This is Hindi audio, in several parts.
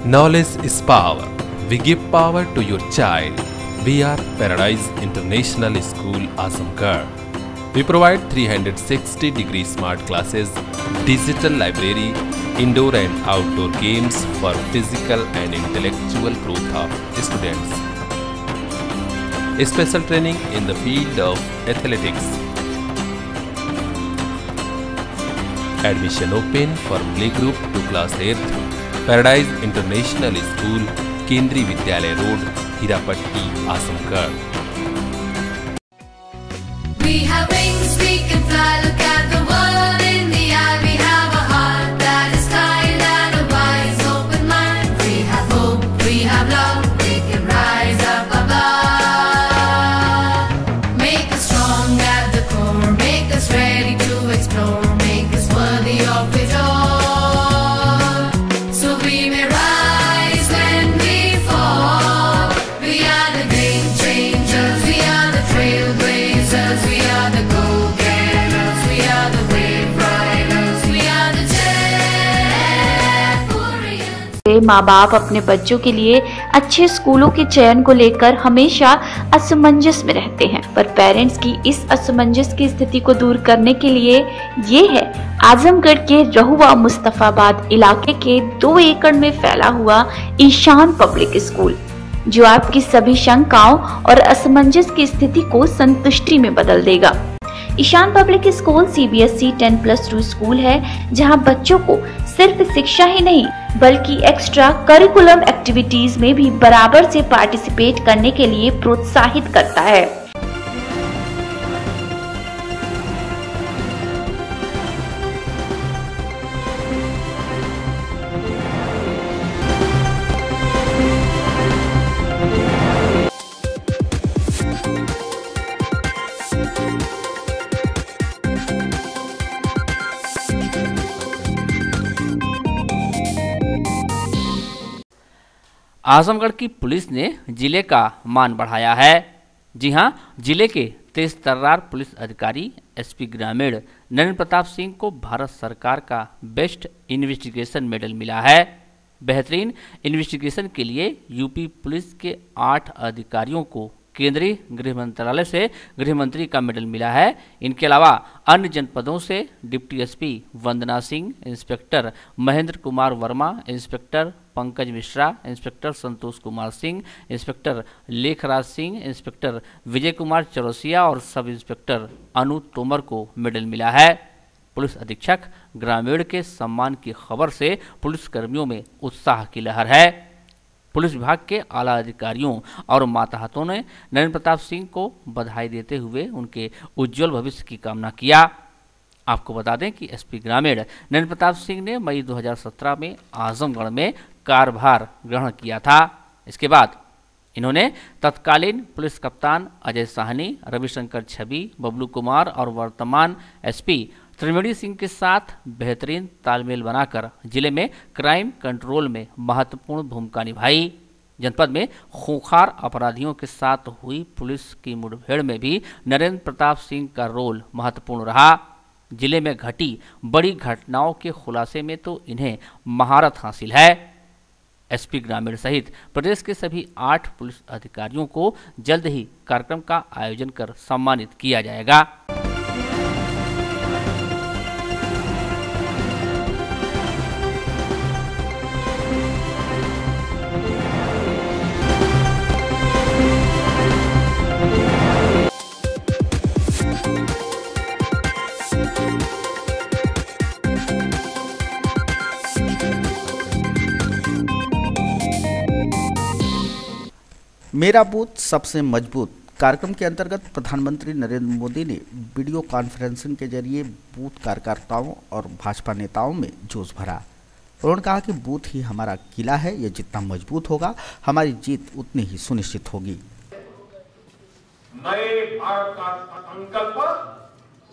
Knowledge is power. We give power to your child. We are Paradise International School, Azamgarh. We provide 360-degree smart classes, digital library, indoor and outdoor games for physical and intellectual growth of students. Special training in the field of athletics. Admission open for playgroup to class 8th. Paradise International School, Kendri Vidyalaya Road, Hirapatti, Azamgarh. We have wings, we can fly, look at the world in the eye. We have a heart that is kind and a wise, open mind. We have hope, we have love, we can rise up above. Make us strong at the core, make us ready to explore, make us worthy of it all. So we may rise when we fall. We are the game changers, we are the trailblazers, we are the go-getters, we are the wave riders, we are the champions. माँ बाप अपने बच्चों के लिए अच्छे स्कूलों के चयन को लेकर हमेशा असमंजस में रहते हैं, पर पेरेंट्स की इस असमंजस की स्थिति को दूर करने के लिए ये है आजमगढ़ के रहुआ मुस्तफाबाद इलाके के 2 एकड़ में फैला हुआ ईशान पब्लिक स्कूल, जो आपकी सभी शंकाओं और असमंजस की स्थिति को संतुष्टि में बदल देगा। Ishan public school CBSE 10+2 school है, जहां बच्चों को सिर्फ शिक्षा ही नहीं बल्कि एक्स्ट्रा करिकुलम एक्टिविटीज में भी बराबर से पार्टिसिपेट करने के लिए प्रोत्साहित करता है। आजमगढ़ की पुलिस ने जिले का मान बढ़ाया है। जी हां, जिले के तेज तर्रार पुलिस अधिकारी SP ग्रामीण नरेंद्र प्रताप सिंह को भारत सरकार का बेस्ट इन्वेस्टिगेशन मेडल मिला है। बेहतरीन इन्वेस्टिगेशन के लिए यूपी पुलिस के 8 अधिकारियों को केंद्रीय गृह मंत्रालय से गृह मंत्री का मेडल मिला है। इनके अलावा अन्य जनपदों से deputy SP Vandana Singh, inspector Mahendra Kumar Verma, inspector Pankaj Mishra, inspector Santosh Kumar Singh, inspector Lekhraj Singh, inspector Vijay Kumar Chaurasia और सब इंस्पेक्टर अनु तोमर को मेडल मिला है। पुलिस अधीक्षक ग्रामीण के सम्मान की खबर से पुलिसकर्मियों में उत्साह की लहर है। पुलिस विभाग के आला अधिकारियों और मातहतों ने नरेंद्र प्रताप सिंह को बधाई देते हुए उनके उज्जवल भविष्य की कामना किया। आपको बता दें कि SP ग्रामीण नरेंद्र प्रताप सिंह ने मई 2017 में आजमगढ़ में कार्यभार ग्रहण किया था। इसके बाद इन्होंने तत्कालीन पुलिस कप्तान अजय साहनी, रविशंकर छवि, बबलू कुमार और वर्तमान SP त्रिवेणी सिंह के साथ बेहतरीन तालमेल बनाकर जिले में क्राइम कंट्रोल में महत्वपूर्ण भूमिका निभाई। जनपद में खूंखार अपराधियों के साथ हुई पुलिस की मुठभेड़ में भी नरेंद्र प्रताप सिंह का रोल महत्वपूर्ण रहा। जिले में घटी बड़ी घटनाओं के खुलासे में तो इन्हें महारत हासिल है। SP ग्रामीण सहित प्रदेश के सभी 8 पुलिस अधिकारियों को जल्द ही कार्यक्रम का आयोजन कर सम्मानित किया जाएगा। मेरा बूथ सबसे मजबूत कार्यक्रम के अंतर्गत प्रधानमंत्री नरेंद्र मोदी ने वीडियो कॉन्फ्रेंसिंग के जरिए बूथ कार्यकर्ताओं और भाजपा नेताओं में जोश भरा। उन्होंने कहा कि बूथ ही हमारा किला है, ये जितना मजबूत होगा हमारी जीत उतनी ही सुनिश्चित होगी। नए भारत का संकल्प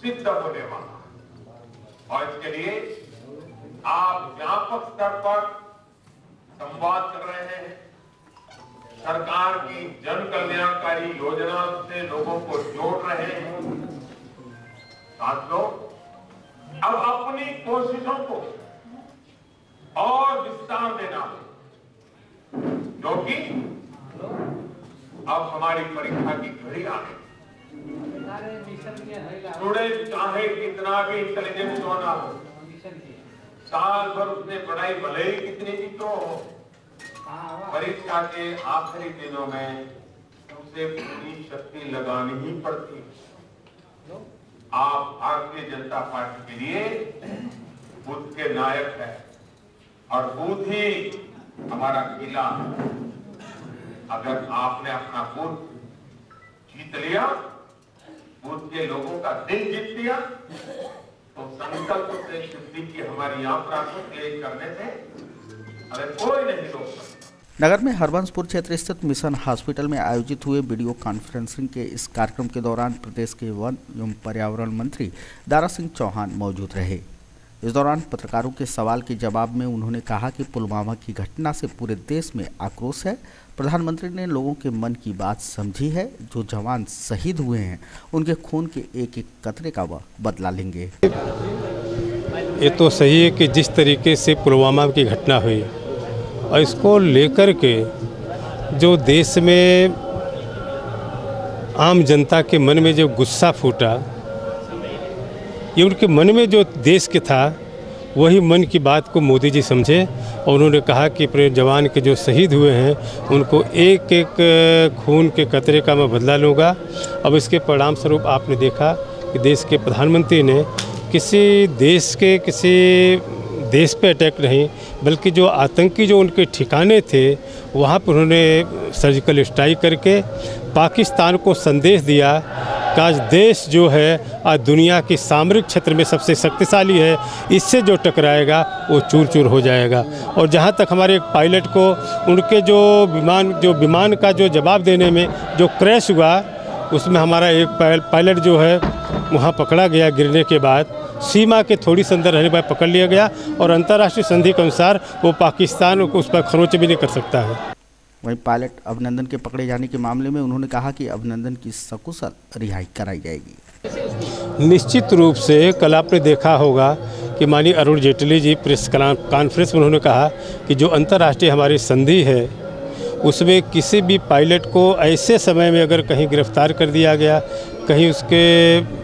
सिद्ध होने वाला और इसके लिए आप व्यापक स्तर पर संवाद कर रहे हैं। सरकार की जन कल्याणकारी योजना से लोगों को जोड़ रहे हैं। साथियों, अब अपनी कोशिशों को और विस्तार देना है। क्योंकि अब हमारी परीक्षा की घड़ी आ गई। स्टूडेंट चाहे कितना भी इंटेलिजेंट क्यों ना हो, साल भर उसने पढ़ाई भले ही कितनी भी क्यों हो, परीक्षा के आखिरी दिनों में उसे पूरी शक्ति लगानी ही पड़ती है। आप भारतीय जनता पार्टी के लिए बुद्ध के नायक है और बुद्ध ही हमारा किला है। अगर आपने अपना बुद्ध जीत लिया, बुद्ध के लोगों का दिल जीत लिया, तो संकल्प से सिद्धि की हमारी यात्रा को तेज करने से हमें कोई नहीं रोक सकता। नगर में हरबंसपुर क्षेत्र स्थित मिशन हॉस्पिटल में आयोजित हुए वीडियो कॉन्फ्रेंसिंग के इस कार्यक्रम के दौरान प्रदेश के वन एवं पर्यावरण मंत्री दारा सिंह चौहान मौजूद रहे। इस दौरान पत्रकारों के सवाल के जवाब में उन्होंने कहा कि पुलवामा की घटना से पूरे देश में आक्रोश है। प्रधानमंत्री ने लोगों के मन की बात समझी है। जो जवान शहीद हुए हैं उनके खून के एक एक कतरे का वह बदला लेंगे। ये तो सही है कि जिस तरीके से पुलवामा की घटना हुई और इसको लेकर के जो देश में आम जनता के मन में जो गुस्सा फूटा, ये उनके मन में जो देश के था वही मन की बात को मोदी जी समझे और उन्होंने कहा कि अपने जवान के जो शहीद हुए हैं उनको एक एक खून के कतरे का मैं बदला लूँगा। अब इसके परिणाम स्वरूप आपने देखा कि देश के प्रधानमंत्री ने किसी देश पे अटैक नहीं, बल्कि जो आतंकी जो उनके ठिकाने थे वहाँ पर उन्होंने सर्जिकल स्ट्राइक करके पाकिस्तान को संदेश दिया कि आज देश जो है आज दुनिया की सामरिक क्षेत्र में सबसे शक्तिशाली है, इससे जो टकराएगा वो चूर चूर हो जाएगा। और जहाँ तक हमारे एक पायलट को उनके जो विमान का जो जवाब देने में जो क्रैश हुआ, उसमें हमारा एक पायलट जो है वहाँ पकड़ा गया, गिरने के बाद सीमा के थोड़ी सी अंदर रहने पर पकड़ लिया गया और अंतर्राष्ट्रीय संधि के अनुसार वो पाकिस्तान को उस पर खरोच भी नहीं कर सकता है। वहीं पायलट अभिनंदन के पकड़े जाने के मामले में उन्होंने कहा कि अभिनंदन की सकुशल रिहाई कराई जाएगी। निश्चित रूप से कल आपने देखा होगा कि माननीय अरुण जेटली जी प्रेस कॉन्फ्रेंस में उन्होंने कहा कि जो अंतर्राष्ट्रीय हमारी संधि है उसमें किसी भी पायलट को ऐसे समय में अगर कहीं गिरफ्तार कर दिया गया, कहीं उसके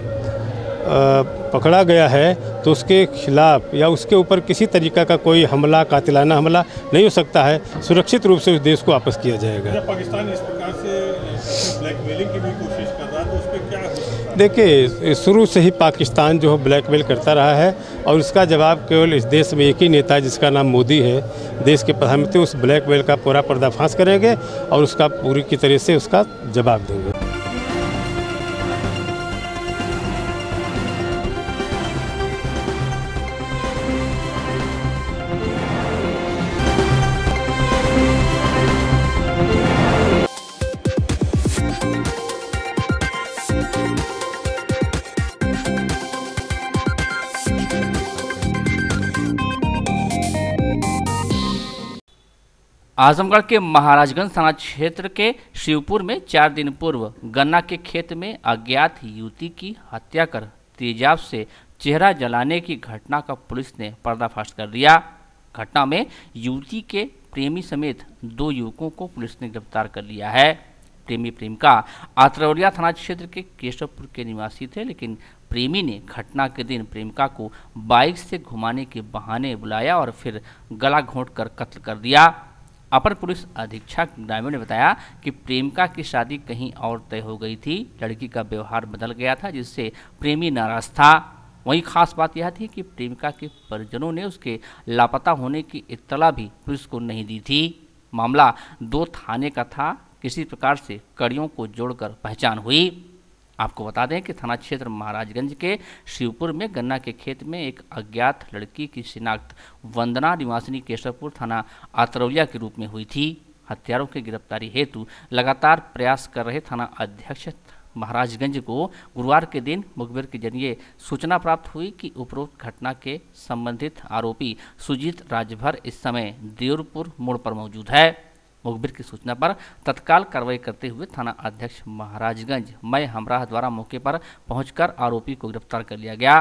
पकड़ा गया है तो उसके खिलाफ या उसके ऊपर किसी तरीका का कोई हमला, कातिलाना हमला नहीं हो सकता है। सुरक्षित रूप से उस देश को वापस किया जाएगा। पाकिस्तान इस प्रकार से ब्लैकमेलिंग की भी कोशिश कर रहा है, तो उस पर क्या हो सकता है? देखिए, शुरू से ही पाकिस्तान जो है ब्लैकमेल करता रहा है और उसका जवाब केवल इस देश में एक ही नेता है जिसका नाम मोदी है, देश के प्रधानमंत्री उस ब्लैकमेल का पूरा पर्दाफाश करेंगे और उसका पूरी की तरह से उसका जवाब देंगे। आजमगढ़ के महाराजगंज थाना क्षेत्र के शिवपुर में 4 दिन पूर्व गन्ना के खेत में अज्ञात युवती की हत्या कर तेजाब से चेहरा जलाने की घटना का पुलिस ने पर्दाफाश कर दिया। घटना में युवती के प्रेमी समेत 2 युवकों को पुलिस ने गिरफ्तार कर लिया है। प्रेमी प्रेमिका आतरौलिया थाना क्षेत्र के केशवपुर के निवासी थे, लेकिन प्रेमी ने घटना के दिन प्रेमिका को बाइक से घुमाने के बहाने बुलाया और फिर गला घोंटकर कत्ल कर दिया। अपर पुलिस अधीक्षक ग्रामीण ने बताया कि प्रेमिका की शादी कहीं और तय हो गई थी। लड़की का व्यवहार बदल गया था जिससे प्रेमी नाराज था। वहीं खास बात यह थी कि प्रेमिका के परिजनों ने उसके लापता होने की इत्तला भी पुलिस को नहीं दी थी। मामला 2 थाने का था। किसी प्रकार से कड़ियों को जोड़कर पहचान हुई। आपको बता दें कि थाना क्षेत्र महाराजगंज के शिवपुर में गन्ना के खेत में एक अज्ञात लड़की की शिनाख्त वंदना निवासिनी केशवपुर थाना आतरौलिया के रूप में हुई थी। हत्यारों की गिरफ्तारी हेतु लगातार प्रयास कर रहे थाना अध्यक्ष महाराजगंज को गुरुवार के दिन मुखबिर के जरिए सूचना प्राप्त हुई कि उपरोक्त घटना के संबंधित आरोपी सुजीत राजभर इस समय देवरपुर मोड़ पर मौजूद है। मुखबिर की सूचना पर तत्काल कार्रवाई करते हुए थाना अध्यक्ष महाराजगंज मय हमराह द्वारा मौके पर पहुंचकर आरोपी को गिरफ्तार कर लिया गया।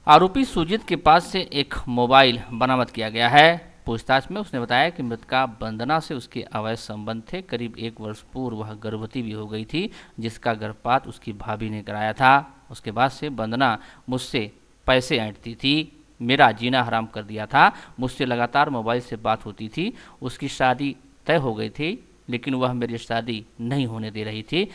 आरोपी सुजीत के पास से एक मोबाइल बरामद किया गया है। पूछताछ में उसने बताया कि मृतका वंदना से उसके अवैध संबंध थे। करीब 1 वर्ष पूर्व वह गर्भवती भी हो गई थी, जिसका गर्भपात उसकी भाभी ने कराया था। उसके बाद से वंदना मुझसे पैसे ऐंठती थी, मेरा जीना हराम कर दिया था। मुझसे लगातार मोबाइल से बात होती थी। उसकी शादी तय हो गई थी, लेकिन वह मेरी शादी नहीं होने दे रही थी।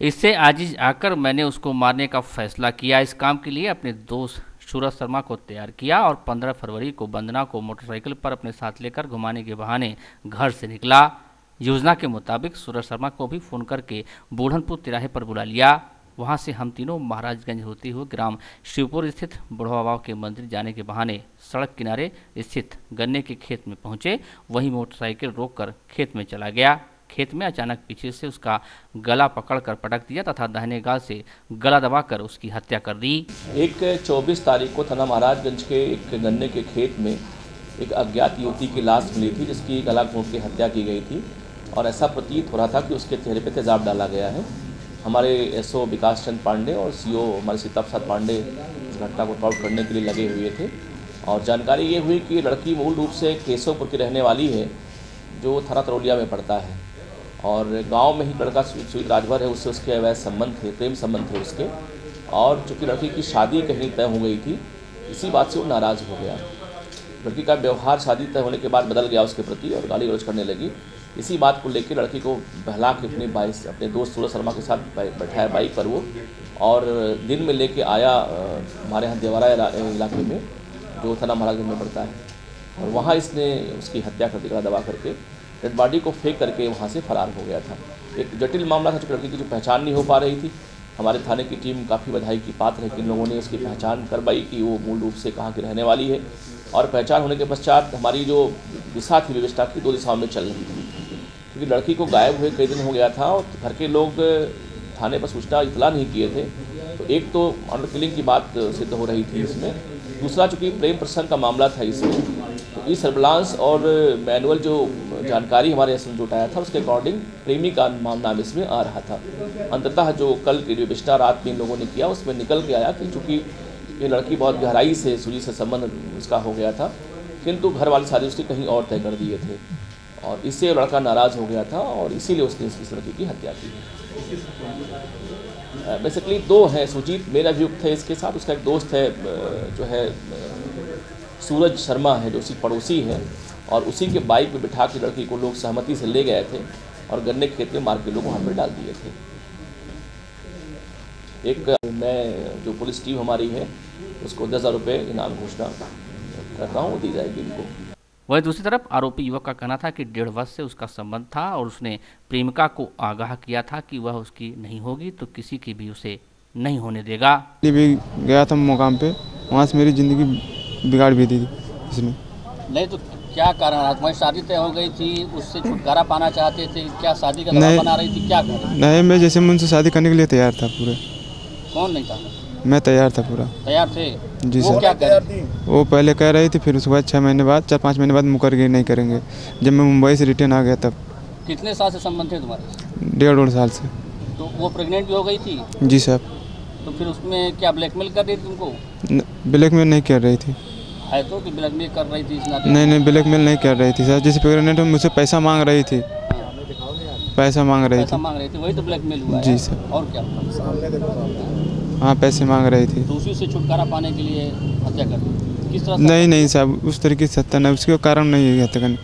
इससे आजिज आकर मैंने उसको मारने का फैसला किया। इस काम के लिए अपने दोस्त सूरज शर्मा को तैयार किया और 15 फरवरी को वंदना को मोटरसाइकिल पर अपने साथ लेकर घुमाने के बहाने घर से निकला। योजना के मुताबिक सूरज शर्मा को भी फ़ोन करके बूढ़नपुर तिराहे पर बुला लिया। वहां से हम तीनों महाराजगंज होते हुए ग्राम शिवपुर स्थित बुढ़वा बाबा के मंदिर जाने के बहाने सड़क किनारे स्थित गन्ने के खेत में पहुंचे। वहीं मोटरसाइकिल रोककर खेत में चला गया। खेत में अचानक पीछे से उसका गला पकड़कर पटक दिया तथा दाहिने गाल से गला दबाकर उसकी हत्या कर दी। एक 24 तारीख को थाना महाराजगंज के एक गन्ने के खेत में एक अज्ञात युवती की लाश मिली थी, जिसकी गला घोंट के हत्या की गई थी और ऐसा प्रतीत हो रहा था कि उसके चेहरे पर तेजाब डाला गया है। हमारे एसओ विकास चंद पांडे और सीओ हमारे सीता प्रसाद पांडे इस घटना को सॉल्व करने के लिए लगे हुए थे और जानकारी ये हुई कि लड़की मूल रूप से केशवपुर की रहने वाली है, जो थाना तरौलिया में पड़ता है और गांव में ही लड़का सुजीत राजभर है, उससे उसके अवैध संबंध थे, प्रेम संबंध थे उसके। और चूँकि लड़की की शादी कहीं तय हो गई थी, इसी बात से वो नाराज़ हो गया। लड़की का व्यवहार शादी तय होने के बाद बदल गया उसके प्रति और गाली गलौज करने लगी। इसी बात को लेकर लड़की को बहला के अपने दोस्त सूरज शर्मा के साथ बैठाया बाइक पर वो और दिन में लेके आया हमारे यहाँ देवरा इलाके में, जो थाना महाराजगंज में पड़ता है, और वहाँ इसने उसकी हत्या कर दी गला दबा करके। डेड बॉडी को फेंक करके वहाँ से फरार हो गया था। एक जटिल मामला था, लड़की की जो पहचान नहीं हो पा रही थी। हमारे थाने की टीम काफ़ी बधाई की पात्र है कि इन लोगों ने उसकी पहचान करवाई कि वो मूल रूप से कहाँ की रहने वाली है और पहचान होने के पश्चात हमारी जो दिशा थी व्यवस्था की 2 दिशाओं में चल रही थी, क्योंकि लड़की को गायब हुए कई दिन हो गया था और घर के लोग थाने पर सूचना इतला नहीं किए थे। तो एक तो ऑनर किलिंग की बात सिद्ध हो रही थी इसमें, दूसरा चूँकि प्रेम प्रसंग का मामला था इसमें, तो इस सर्विलांस और मैनुअल जो जानकारी हमारे एस जो उठाया था उसके अकॉर्डिंग प्रेमी का नाम इसमें आ रहा था। अंततः जो कल की व्यवस्था रात में इन लोगों ने किया उसमें निकल के आया कि चूँकि ये लड़की बहुत गहराई से सूजी से संबंध उसका हो गया था, किंतु घर वाले सारे उसके कहीं और तय कर दिए थे और इससे लड़का नाराज़ हो गया था और इसीलिए उसने इस लड़की की हत्या की। बेसिकली 2 हैं, सुजीत मेरा अभियुक्त है इसके साथ, उसका एक दोस्त है जो है सूरज शर्मा है, जो उसी पड़ोसी है और उसी के बाइक पे बिठा के लड़की को लोग सहमति से ले गए थे और गन्ने के खेत में मार के लोग वहाँ पर डाल दिए थे। एक मैं जो पुलिस टीम हमारी है उसको 10,000 रुपये इनाम घोषणा कर रहा हूँ, दी जाएगी इनको। वहीं दूसरी तरफ आरोपी युवक का कहना था कि 1.5 वर्ष से उसका संबंध था और उसने प्रेमिका को आगाह किया था कि वह उसकी नहीं होगी तो किसी की भी उसे नहीं होने देगा। भी गया था मुकाम पे, वहाँ से मेरी ज़िंदगी बिगाड़ भी दी इसने। नहीं तो क्या कारण, तुम्हारी शादी तय हो गई थी, उससे छुटकारा पाना चाहते थे, क्या शादी का दबाव बना रही थी, क्या कर? नहीं, मैं जैसे मैं उनसे शादी करने के लिए तैयार था पूरे। कौन नहीं था? मैं तैयार था पूरा। तैयार थे? जी वो सर। क्या कह रही थी? वो पहले कह रही थी, फिर उसके बाद 4-5 महीने बाद मुकर गए, नहीं करेंगे। जब मैं मुंबई से रिटर्न आ गया तब। कितने साल से संबंध थे तुम्हारे? 1.5 साल से। तो वो प्रेग्नेंट भी हो गई थी? जी सर। तो फिर उसमें क्या ब्लैकमेल कर रही थी तुमको? ब्लैकमेल नहीं कर रही थी। है तो कि ब्लैकमेल कर रही थी? नहीं, ब्लैकमेल नहीं कर रही थी सर। जैसे प्रेग्नेंट मुझसे पैसा मांग रही थी, पैसा मांग रही थी, वही तो ब्लैकमेल हुआ। जी सर। और क्या? हाँ, पैसे मांग रही थी। तो उसी से छुटकारा पाने के लिए हत्या कर दी? किस तरह? नहीं साहब, उस तरीके से हत्या नहीं, उसके कारण नहीं है हत्या करनी।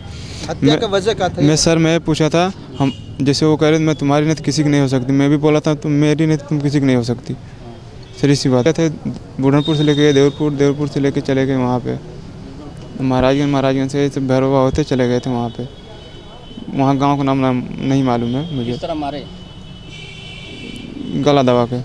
हत्या का वजह क्या था? सर मैं पूछा था, हम जैसे वो कह रहे थे मैं तुम्हारी नहीं तो किसी की नहीं हो सकती, मैं भी बोला था तुम मेरी नहीं तो तुम किसी की नहीं हो सकती। सर इसी बात थे। बूढ़नपुर से लेके देवरपुर से लेके चले गए वहाँ पे महाराजगंज से भैरवा होते चले गए थे वहाँ पे। वहाँ गांव का नाम नहीं मालूम है मुझे। किस तरह मारे? गला दबा के।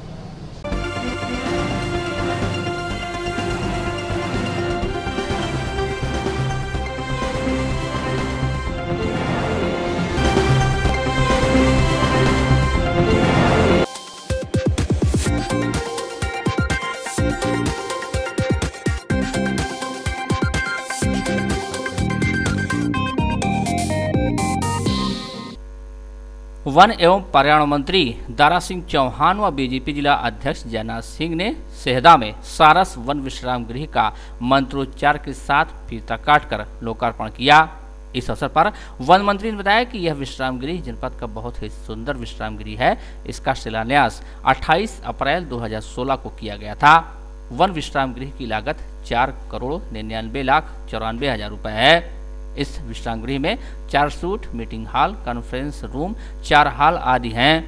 वन एवं पर्यावरण मंत्री दारा सिंह चौहान व बीजेपी जिला अध्यक्ष जयनाथ सिंह ने सेहदा में सारस वन विश्राम गृह का मंत्रोच्चार के साथ फीता काटकर लोकार्पण किया। इस अवसर पर वन मंत्री ने बताया कि यह विश्राम गृह जनपद का बहुत ही सुंदर विश्राम गृह है। इसका शिलान्यास 28 अप्रैल 2016 को किया गया था। वन विश्राम गृह की लागत 4,99,94,हजार रुपए है। इस विश्राम गृह में 4 suit, meeting hall, conference room, 4 hall आदि हैं।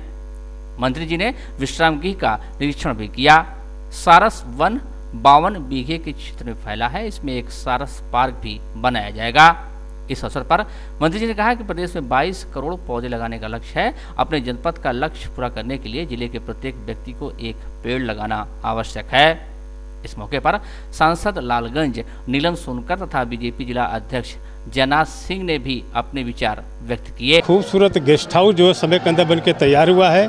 मंत्री जी ने विश्राम गृह का निरीक्षण भी किया। सारस वन 52 बीघे के क्षेत्र में फैला है। इसमें एक सारस पार्क भी बनाया जाएगा। इस अवसर पर मंत्री जी ने कहा कि प्रदेश में 22 करोड़ पौधे लगाने का लक्ष्य है। अपने जनपद का लक्ष्य पूरा करने के लिए जिले के प्रत्येक व्यक्ति को एक पेड़ लगाना आवश्यक है। इस मौके पर सांसद लालगंज नीलम सोनकर तथा बीजेपी जिला अध्यक्ष जयनाथ सिंह ने भी अपने विचार व्यक्त किए। खूबसूरत गेस्ट हाउस जो समय के अंदर बनके तैयार हुआ है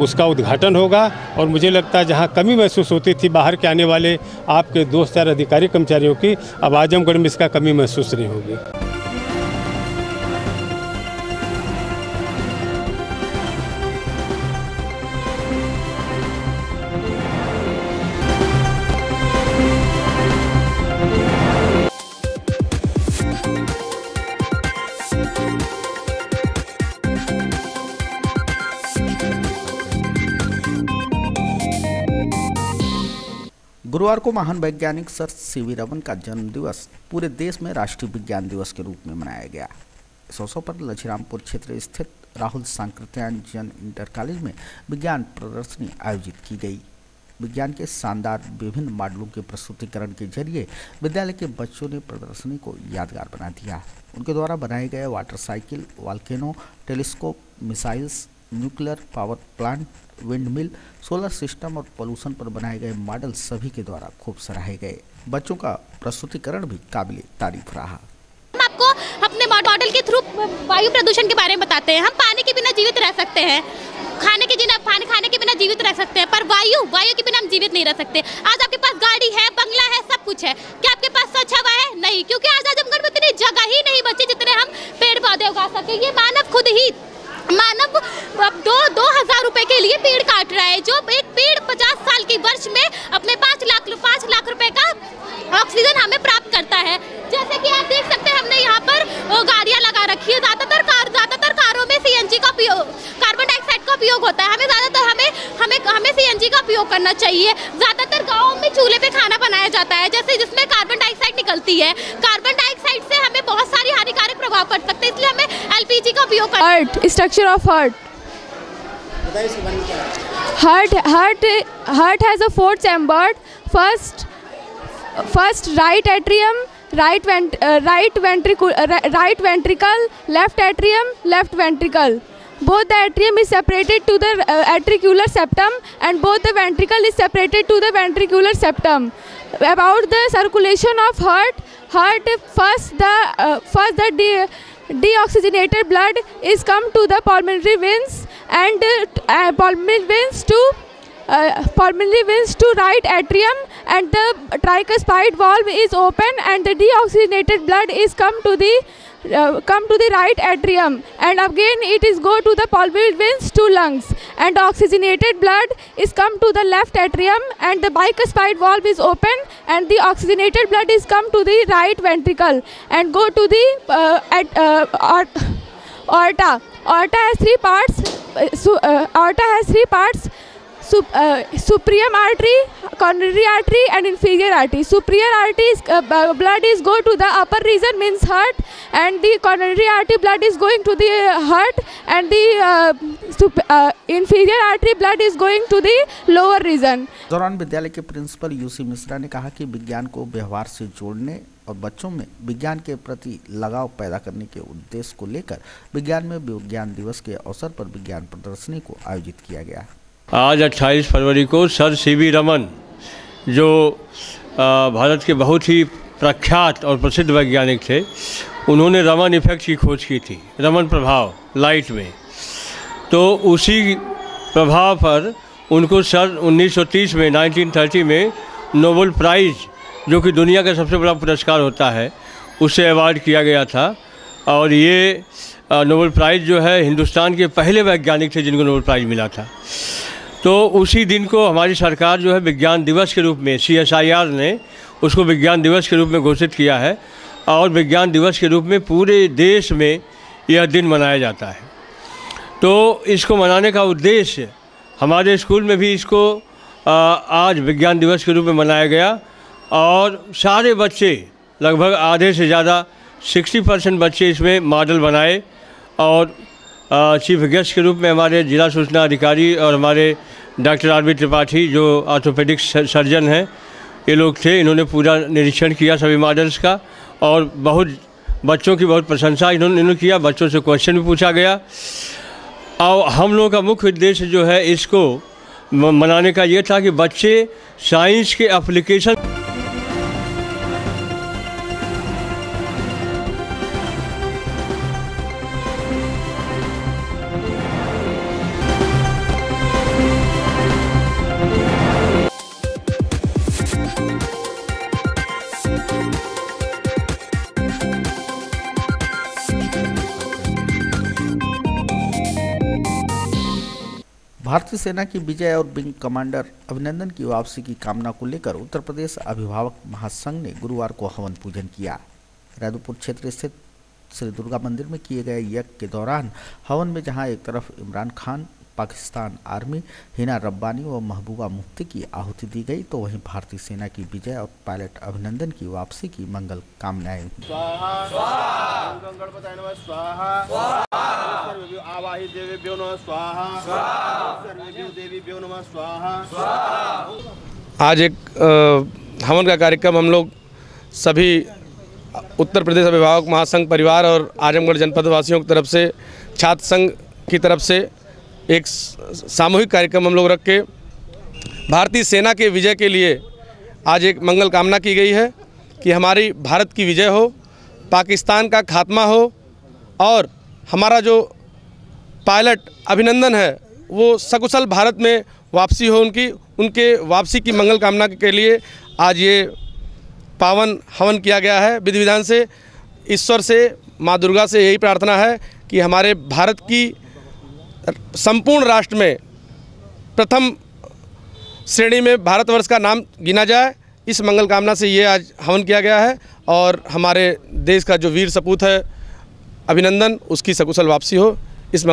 उसका उद्घाटन होगा और मुझे लगता है जहां कमी महसूस होती थी बाहर के आने वाले आपके दोस्त यार अधिकारी कर्मचारियों की, अब आजमगढ़ में इसका कमी महसूस नहीं होगी। गुरुवार को महान वैज्ञानिक सर सीवी रमन का जन्मदिवस पूरे देश में राष्ट्रीय विज्ञान दिवस के रूप में मनाया गया। इस अवसर पर लछीरामपुर क्षेत्र स्थित राहुल सांकृत्यायन जन इंटर कॉलेज में विज्ञान प्रदर्शनी आयोजित की गई। विज्ञान के शानदार विभिन्न मॉडलों के प्रस्तुतिकरण के जरिए विद्यालय के बच्चों ने प्रदर्शनी को यादगार बना दिया। उनके द्वारा बनाए गए water cycle, volcano, telescope, missiles, nuclear power plant, windmill, solar system और पोल्यूशन पर बनाए गए मॉडल सभी के द्वारा खूब सराहे गए। बच्चों का प्रस्तुतिकरण भी काबिल तारीफ रहा। हम आपको अपने मॉडल के थ्रू वायु प्रदूषण के बारे में बताते हैं। हम पानी के बिना जीवित रह सकते हैं, खाने के बिना जीवित रह सकते हैं, पर वायु के बिना हम जीवित नहीं रह सकते। आज आपके पास गाड़ी है, बंगला है, सब कुछ है, क्या आपके पास स्वच्छ हवा है? नहीं, क्योंकि आज आजमगढ़ में इतनी जगह ही नहीं बची जितने हम पेड़ पौधे उगा सके। ये मानव 2,000 रुपए के लिए पेड़ काट रहा है, जो एक पेड़ 50 साल की वर्ष में अपने 5 लाख रुपए का ऑक्सीजन हमें प्राप्त करता है। जैसे कि आप देख सकते हैं हमने यहाँ पर गाड़ियाँ लगा रखी है। ज्यादातर कारों में सीएनजी का उपयोग, कार्बन डाइऑक्साइड का उपयोग होता है। हमें सीएनजी का उपयोग करना चाहिए। ज्यादातर गाँव में चूल्हे पे खाना बनाया जाता है, जिसमें कार्बन डाइऑक्साइड निकलती है। कार्बन डाइऑक्साइड से हमें बहुत सारी हानिकारक प्रभाव पड़ सकते हैं, इसलिए हमें एलपीजी का उपयोग करना। Structure of heart has a 4 chambered. First right atrium, right ventricle, left atrium, left ventricle. Both the atrium is separated to the atricular septum and both the ventricle is separated to the ventricular septum. About the circulation of heart, first the deoxygenated blood is come to the pulmonary veins and pulmonary veins to right atrium, and the tricuspid valve is open and the deoxygenated blood is come to the right atrium, and again it is go to the pulmonary veins to lungs, and oxygenated blood is come to the left atrium, and the bicuspid valve is open and the oxygenated blood is come to the right ventricle and go to the aorta. Aorta has 3 parts. Superior artery, coronary artery and inferior artery. Superior artery blood is go to the upper region, means heart, and the coronary artery blood is going to the heart, and the inferior artery blood is going to the lower region. दौरान विद्यालय के प्रिंसिपल यूसी मिश्रा ने कहा कि विज्ञान को व्यवहार से जोड़ने और बच्चों में विज्ञान के प्रति लगाव पैदा करने के उद्देश्य को लेकर विज्ञान में विज्ञान दिवस के अवसर पर विज्ञान प्रदर्शनी को आयोजित किया गया। आज 28 फरवरी को सर सीवी रमन, जो भारत के बहुत ही प्रख्यात और प्रसिद्ध वैज्ञानिक थे, उन्होंने रमन इफेक्ट की खोज की थी, रमन प्रभाव लाइट में। तो उसी प्रभाव पर उनको सर 1930 में 1930 में नोबेल प्राइज़, जो कि दुनिया का सबसे बड़ा पुरस्कार होता है, उससे अवार्ड किया गया था। और ये नोबेल प्राइज़ जो है हिंदुस्तान के पहले वैज्ञानिक थे जिनको नोबेल प्राइज़ मिला था। तो उसी दिन को हमारी सरकार जो है विज्ञान दिवस के रूप में CSIR ने उसको विज्ञान दिवस के रूप में घोषित किया है और विज्ञान दिवस के रूप में पूरे देश में यह दिन मनाया जाता है। तो इसको मनाने का उद्देश्य हमारे स्कूल में भी इसको आज विज्ञान दिवस के रूप में मनाया गया और सारे बच्चे लगभग आधे से ज़्यादा 60% बच्चे इसमें मॉडल बनाए और चीफ गेस्ट के रूप में हमारे जिला सूचना अधिकारी और हमारे डॉक्टर RB त्रिपाठी जो ऑर्थोपेडिक सर्जन हैं ये लोग थे। इन्होंने पूरा निरीक्षण किया सभी मॉडल्स का और बहुत बच्चों की बहुत प्रशंसा इन्होंने किया। बच्चों से क्वेश्चन भी पूछा गया और हम लोगों का मुख्य उद्देश्य जो है इसको मनाने का ये था कि बच्चे साइंस के एप्लीकेशन भारतीय सेना की विजय और विंग कमांडर अभिनंदन की वापसी की कामना को लेकर उत्तर प्रदेश अभिभावक महासंघ ने गुरुवार को हवन पूजन किया। रैदुपुर क्षेत्र स्थित श्री दुर्गा मंदिर में किए गए यज्ञ के दौरान हवन में जहां एक तरफ इमरान खान, पाकिस्तान आर्मी, हिना रब्बानी व महबूबा मुफ्ती की आहुति दी गई तो वहीं भारतीय सेना की विजय और पायलट अभिनंदन की वापसी की मंगल कामनाएं। आज एक हवन का कार्यक्रम हम लोग सभी उत्तर प्रदेश अभिभावक महासंघ परिवार और आजमगढ़ जनपद वासियों की तरफ से छात्र संघ की तरफ से एक सामूहिक कार्यक्रम हम लोग रख के भारतीय सेना के विजय के लिए आज एक मंगल कामना की गई है कि हमारी भारत की विजय हो, पाकिस्तान का खात्मा हो और हमारा जो पायलट अभिनंदन है वो सकुशल भारत में वापसी हो उनके वापसी की मंगल कामना के लिए आज ये पावन हवन किया गया है। विधि विधान से ईश्वर से माँ दुर्गा से यही प्रार्थना है कि हमारे भारत की संपूर्ण राष्ट्र में प्रथम श्रेणी में भारतवर्ष का नाम गिना जाए। इस मंगल कामना से ये आज हवन किया गया है और हमारे देश का जो वीर सपूत है अभिनंदन उसकी सकुशल वापसी हो। इस